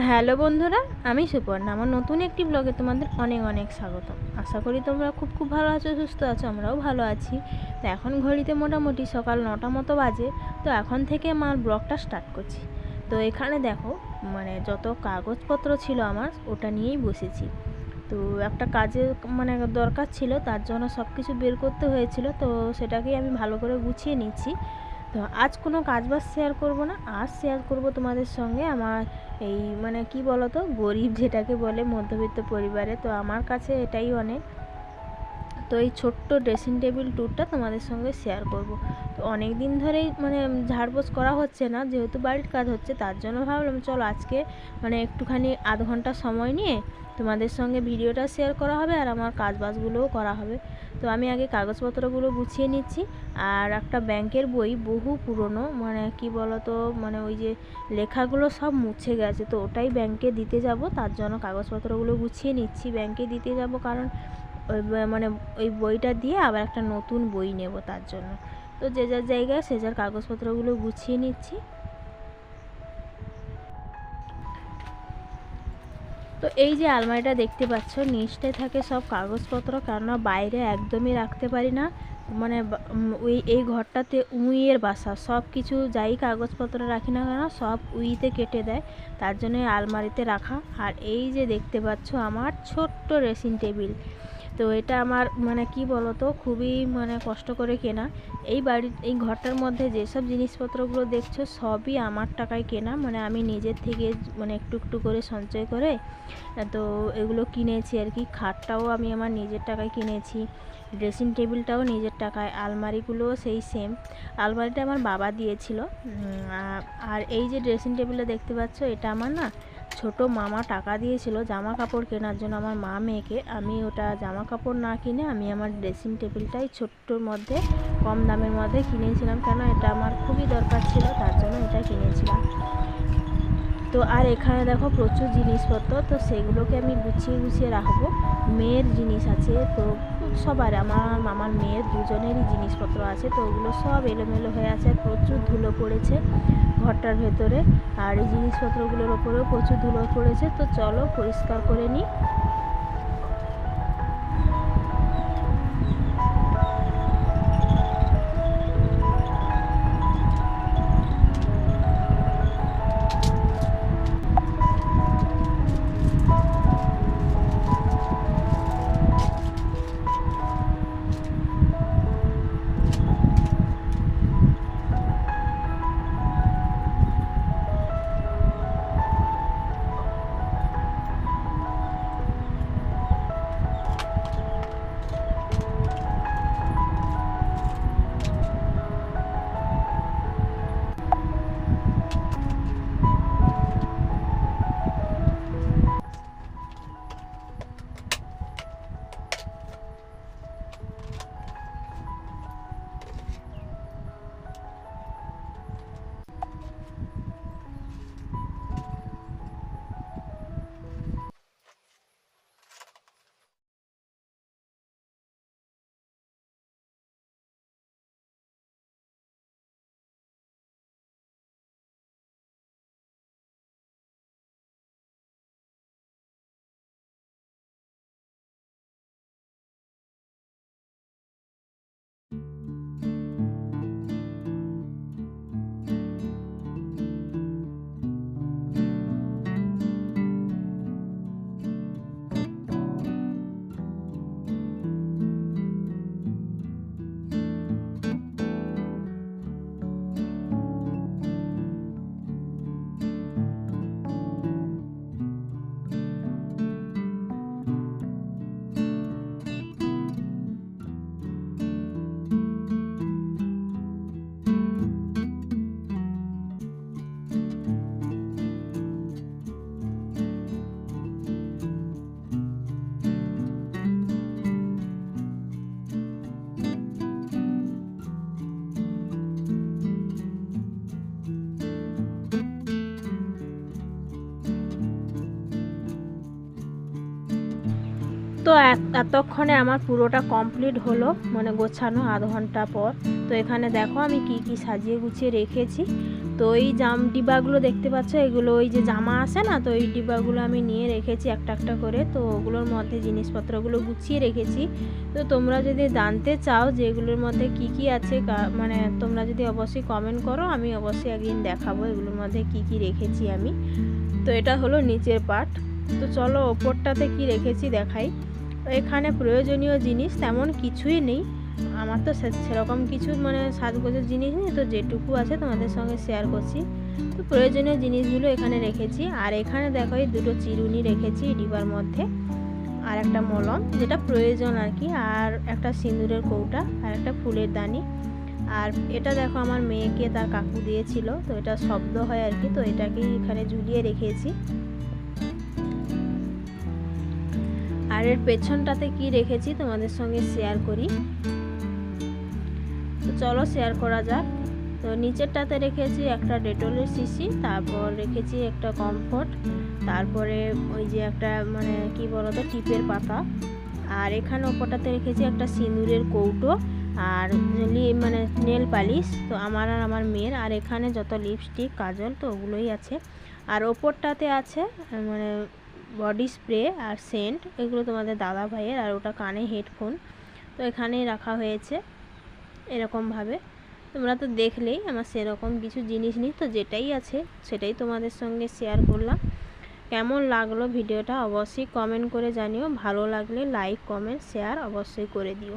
Hello বন্ধুরা, আমি সুপর্ণা। আমার নতুন একটি ব্লগে তোমাদের অনেক অনেক স্বাগত। আশা করি তোমরা খুব ভালো আছো, সুস্থ আছো। আমরাও ভালো আছি। তো এখন ঘড়িতে মোটামুটি সকাল 9টা মতো বাজে। তো এখন থেকে আমার ব্লগটা স্টার্ট করছি। তো এখানে দেখো, যত কাগজপত্র ছিল আমার, ওটা নিয়েই বসেছি। তো একটা কাজের দরকার ছিল, তার জন্য সব কিছু বের করতে হয়েছিল। তো সেটাকেই আমি ভালো করে গুছিয়ে নিচ্ছি। তো আজ কোনো কাজবাজ শেয়ার করব না, আজ শেয়ার করব তোমাদের সঙ্গে আমার এই কি বলো তো, গরিব যেটাকে বলে, মধ্যবিত্ত পরিবারে। তো আমার কাছে এটাই অনেক। তো এই ছোট্ট ড্রেসিং টেবিল ট্যুরটা তোমাদের সঙ্গে শেয়ার করব। তো অনেক দিন ধরেই ঝাড়পোছ করা হচ্ছে না, যেহেতু বাড়ির কাজ হচ্ছে, তার জন্য ভাবলাম চলো আজকে একটুখানি আধ ঘন্টা সময় নিয়ে তোমাদের সঙ্গে ভিডিওটা শেয়ার করা হবে আর আমার কাজবাজগুলোও করা হবে। তো আমি আগে কাগজপত্রগুলো গুছিয়ে নিচ্ছি। আর একটা ব্যাংকের বই, বহু পুরনো, কি বলো তো, ওই যে লেখাগুলো সব মুছে গেছে। তো ওটাই ব্যাংকে দিতে যাব, তার জন্য কাগজপত্রগুলো গুছিয়ে নিচ্ছি। ব্যাংকে দিতে যাব কারণ ওই ওই বইটা দিয়ে আবার একটা নতুন বই নেব, তার জন্য। তো যে যার জায়গায় সে যার কাগজপত্রগুলো গুছিয়ে নিচ্ছি। তো এই যে আলমারিটা দেখতে পাচ্ছ, নিচটায় থাকে সব কাগজপত্র, কেননা বাইরে একদমই রাখতে পারি না। এই ঘরটাতে উইয়ের বাসা, সব কিছু যাই কাগজপত্র রাখি না কেন সব উইতে কেটে দেয়, তার জন্য আলমারিতে রাখা। আর এই যে দেখতে পাচ্ছ আমার ছোট্ট ড্রেসিং টেবিল। তো এটা আমার কি বলো তো, খুবই কষ্ট করে কেনা। এই ঘরটার মধ্যে যেসব জিনিসপত্রগুলো দেখছো সবই আমার টাকায় কেনা, আমি নিজের থেকে একটু একটু করে সঞ্চয় করে তো এগুলো কিনেছি আর কি। খাটটাও আমি আমার নিজের টাকায় কিনেছি, ড্রেসিং টেবিলটাও নিজের টাকায়, আলমারিগুলোও সেই সেম। আলমারিটা আমার বাবা দিয়েছিল। আর এই যে ড্রেসিং টেবিলটা দেখতে পাচ্ছ, এটা আমার ছোট মামা টাকা দিয়েছিল জামা কাপড় কেনার জন্য আমার মা মেয়েকে। আমি ওটা জামা কাপড় না কিনে আমি আমার ড্রেসিং টেবিলটাই ছোট্টোর মধ্যে কম দামের মধ্যে কিনেছিলাম, কেন এটা আমার খুবই দরকার ছিল, তার জন্য এটা কিনেছিলাম। তো আর এখানে দেখো প্রচুর জিনিসপত্র, তো সেগুলোকে আমি গুছিয়ে গুছিয়ে রাখবো। মেয়ের জিনিস আছে, তো সবার, আমার মেয়ের দুজনেরই জিনিসপত্র আছে। তো ওগুলো সব এলোমেলো হয়ে আছে, প্রচুর ধুলো পড়েছে ঘরটার ভেতরে। আর এই জিনিসপত্রগুলোর ওপরেও প্রচুর ধুলো পড়েছে। তো চলো পরিষ্কার করে নিই। তো এতক্ষণে আমার পুরোটা কমপ্লিট হলো, গোছানো আধ ঘন্টা পর। তো এখানে দেখো আমি কি কি সাজিয়ে গুছিয়ে রেখেছি। তো এই ডিব্বাগুলো দেখতে পাচ্ছ, এগুলো ওই যে জামা আসে না, তো এই ডিব্বাগুলো আমি নিয়ে রেখেছি একটা একটা করে। তো ওগুলোর মধ্যে জিনিসপত্রগুলো গুছিয়ে রেখেছি। তো তোমরা যদি জানতে চাও যে এগুলোর মধ্যে কি কি আছে, মানে তোমরা যদি অবশ্যই কমেন্ট করো, আমি অবশ্যই একদিন দেখাবো এগুলোর মধ্যে কি কি রেখেছি আমি। তো এটা হলো নিচের পার্ট। তো চলো ওপরটাতে কি রেখেছি দেখাই। এখানে প্রয়োজনীয় জিনিস তেমন কিছুই নেই, আমার তো সেরকম কিছু মানে সাজগোজের জিনিস নেই, তো যেটুকু আছে তোমাদের সঙ্গে শেয়ার করছি। তো প্রয়োজনীয় জিনিসগুলো এখানে রেখেছি। আর এখানে দেখো এই দুটো চিরুনি রেখেছি ডিবার মধ্যে, আর একটা মলম যেটা প্রয়োজন আর কি, আর একটা সিঁদুরের কৌটা, আর একটা ফুলের দানি। আর এটা দেখো আমার মেয়েকে তার কাকু দিয়েছিল, তো এটা শব্দ হয় আর কি, তো এটাকেই এখানে ঝুলিয়ে রেখেছি। আর এর পেছনটাতে কি রেখেছি তোমাদের সঙ্গে শেয়ার করি। তো চলো শেয়ার করা যাক। তো নিচেরটাতে রেখেছি একটা ডেটলের শিশি, তারপর রেখেছি একটা কমফোর্ট, তারপরে ওই যে একটা মানে কি বলতো টিপের পাতা, আর এখানে ওপরটাতে রেখেছি একটা সিঁদুরের কৌটো, আর মানে নেল পালিশ তো আমার আর আমার মেয়ের, আর এখানে যত লিপস্টিক কাজল তো ওগুলোই আছে। আর ওপরটাতে আছে মানে বডি স্প্রে আর সেন্ট, এগুলো তোমাদের দাদা ভাইয়ের, আর ওটা কানে হেডফোন, তো এখানেই রাখা হয়েছে এরকমভাবে। তোমরা তো দেখলেই আমার সেরকম কিছু জিনিস নেই, তো যেটাই আছে সেটাই তোমাদের সঙ্গে শেয়ার করলাম। কেমন লাগলো ভিডিওটা অবশ্যই কমেন্ট করে জানিও, ভালো লাগলে লাইক কমেন্ট শেয়ার অবশ্যই করে দিও।